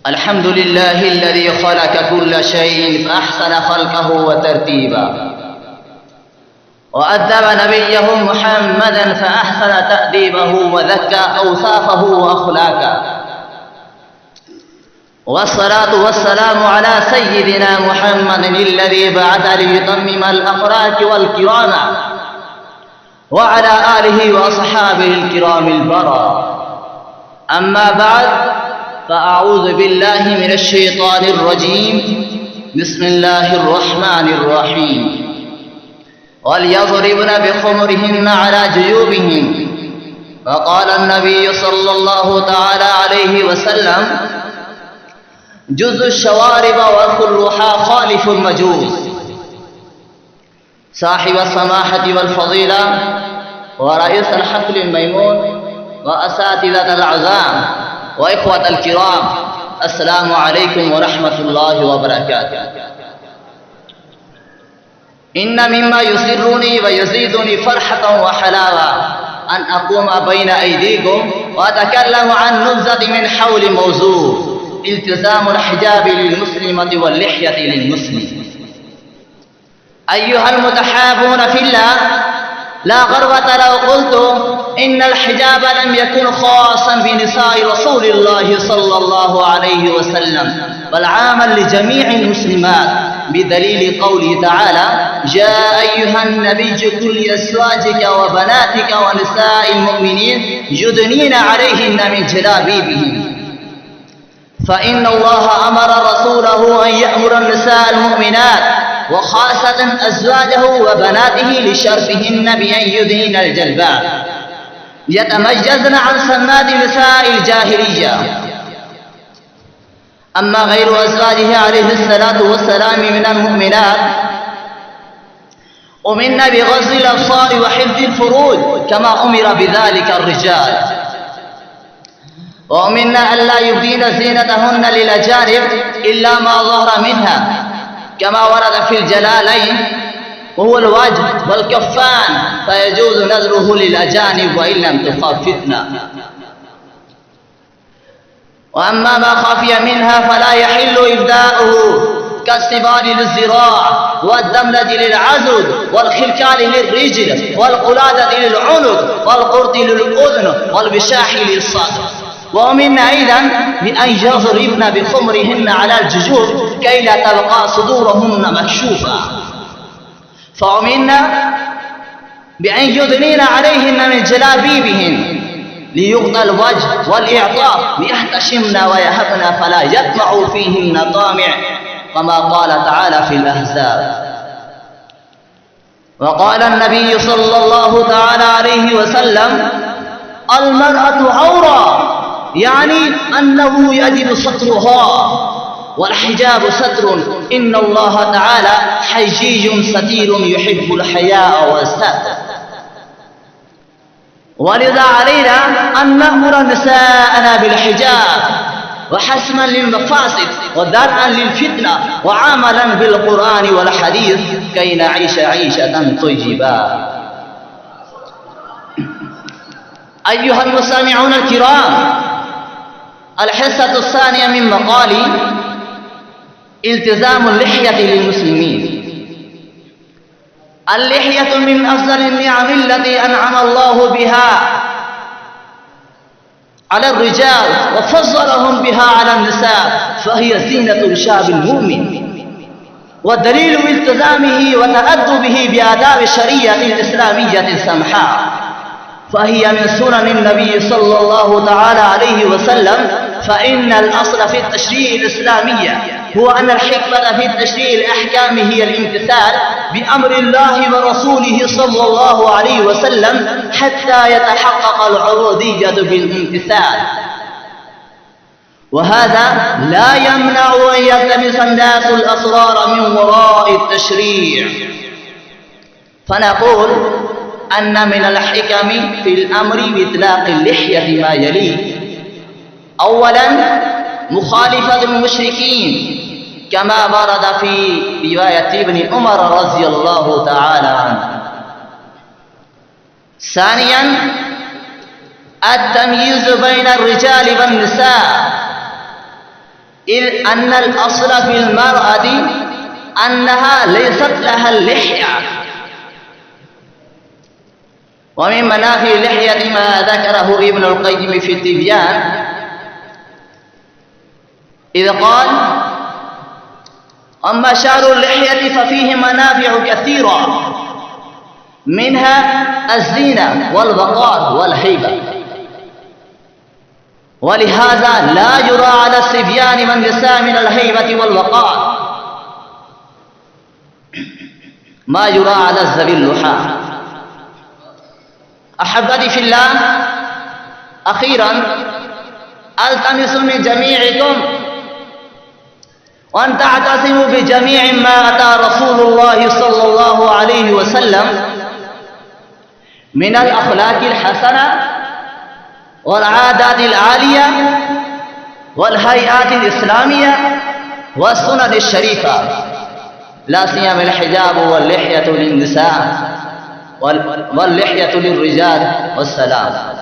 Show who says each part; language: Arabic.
Speaker 1: الحمد لله الذي خلق كل شيء فأحسن خلقه وترتيبا، وأدب نبيه محمدا فأحسن تأديبه وذكى أوصافه وأخلاقه، والصلاة والسلام على سيدنا محمد الذي بعث ليتمم الأخلاق والكرام، وعلى آله وأصحابه الكرام البررة. أما بعد، فأعوذ بالله من الشيطان الرجيم. بسم الله الرحمن الرحيم. وليضربن بخمرهن على جيوبهن. فقال النبي صلى الله تعالى عليه وسلم: جز الشوارب وكلها خالف المجوز. صاحب السماحة والفضيلة ورئيس الحفل الميمون وأساتذة العزام وإخوة الكرام، السلام عليكم ورحمة الله وبركاته. إن مما يسرني ويزيدني فرحة وحلاوة أن أقوم بين أيديكم وأتكلم عن نبذة من حول موضوع التزام الحجاب للمسلمة واللحية للمسلم. أيها المتحابون في الله، لا غربة لو قلت إن الحجاب لم يكن خاصا بنساء رسول الله صلى الله عليه وسلم، بل عاما لجميع المسلمات، بدليل قوله تعالى: يا أيها النبي قل لأزواجك وبناتك ونساء المؤمنين يدنين عليهن من جلابيبهن. فإن الله أمر رسوله أن يأمر النساء المؤمنات وخاصة أزواجه وبناته لشرفهن بأن يدهن الجلباب يتميزن عن سمات نساء الجاهلية. أما غير أزواجه عليه الصلاة والسلام من المؤمنات، أمرن بغض الأبصار وحفظ الفروج كما أمر بذلك الرجال، وأمرنا ألا يبدين زينتهن للأجانب إلا ما ظهر منها، كما ورد في الجلالين، وهو الوجه والكفان، فيجوز نذره للأجانب وإن لم تخاف فتنة. وأما ما خفي منها فلا يحل إبداؤه، كالسبال للذراع والدملة للعزد والخلكال للرجل والقلادة للعنق والقرط للأذن والبشاح للصدر. ومنا أيضا بأن يضربن بخمرهن على الجيوب كي لا تبقى صدورهن مكشوفة. فأمرنا بأن يدنين عليهن من جلابيبهن ليغطى الوجه والإعطاء ليحتشمن ويهبن فلا يطمع فيهن طامع، كما قال تعالى في الأحزاب. وقال النبي صلى الله تعالى عليه وسلم: المرأة عورة، يعني أنه يجب سترها، والحجاب ستر. إن الله تعالى حجي ستير يحب الحياء والستر. ولذا علينا أن نأمر نساءنا بالحجاب وحسما للمفاسد ودرءا للفتنة وعملا بالقرآن والحديث كي نعيش عيشة طيبة. أيها المستمعون الكرام، الحصة الثانية من مقالي التزام اللحية للمسلمين. اللحية من أفضل النعم التي أنعم الله بها على الرجال وفضلهم بها على النساء، فهي زينة الشاب المؤمن، ودليل التزامه وتأدبه بآداب الشريعة الإسلامية السمحاء، فهي من سنن النبي صلى الله تعالى عليه وسلم. فإن الأصل في التشريع الإسلامي هو أن الحكمة في تشريع الأحكام هي الامتثال بأمر الله ورسوله صلى الله عليه وسلم حتى يتحقق العبودية بالامتثال، وهذا لا يمنع أن يلتمس الناس الأسرار من وراء التشريع. فنقول أن من الحكم في الأمر بإطلاق اللحية ما يلي: أولا، مخالفة المشركين كما ورد في رواية ابن عمر رضي الله تعالى عنه. ثانيا، التمييز بين الرجال والنساء إذ أن الأصل في المرأة أنها ليست لها اللحية. ومن منافع اللحية ما ذكره ابن القيم في التبيان إذ قال: أما شعر اللحية ففيه منافع كثيرة، منها الزينة والوقار والهيبة، ولهذا لا يرى على الصبيان والنساء من الهيبة والوقار ما يرى على ذوي اللحى. أحبتي في الله، أخيرا ألتمس من جميعكم وأن تعتصموا بجميع ما أتى رسول الله صلى الله عليه وسلم من الأخلاق الحسنة والعادات العالية والهيئات الإسلامية والسنن الشريفة، لا سيما الحجاب واللحية للنساء واللحية للرجال. والسلام.